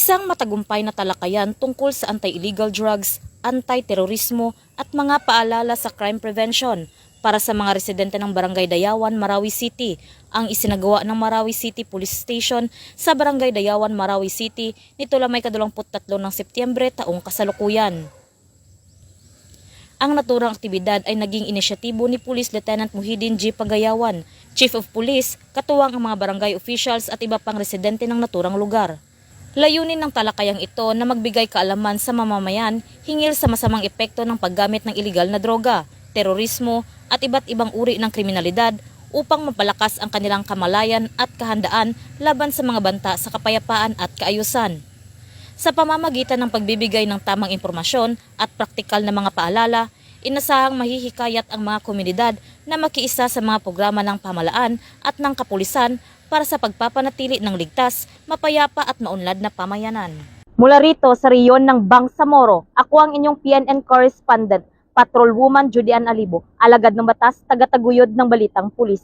Isang matagumpay na talakayan tungkol sa anti-illegal drugs, anti-terorismo at mga paalala sa crime prevention para sa mga residente ng Barangay Dayawan, Marawi City ang isinagawa ng Marawi City Police Station sa Barangay Dayawan, Marawi City nito lamay ka-23 ng Setyembre taong kasalukuyan. Ang naturang aktibidad ay naging inisyatibo ni Police Lieutenant Muhyiddin G. Pagayawan, Chief of Police, katuwang ang mga barangay officials at iba pang residente ng naturang lugar. Layunin ng talakayang ito na magbigay kaalaman sa mamamayan hinggil sa masamang epekto ng paggamit ng iligal na droga, terorismo at iba't ibang uri ng kriminalidad upang mapalakas ang kanilang kamalayan at kahandaan laban sa mga banta sa kapayapaan at kaayusan. Sa pamamagitan ng pagbibigay ng tamang impormasyon at praktikal na mga paalala, inasahang mahihikayat ang mga komunidad na makiisa sa mga programa ng pamahalaan at ng kapulisan para sa pagpapanatili ng ligtas, mapayapa at maunlad na pamayanan. Mula rito sa reyon ng Bangsamoro, ako ang inyong PNN correspondent, Patrolwoman Judy Ann Alibo, alagad ng batas, tagataguyod ng Balitang Pulis.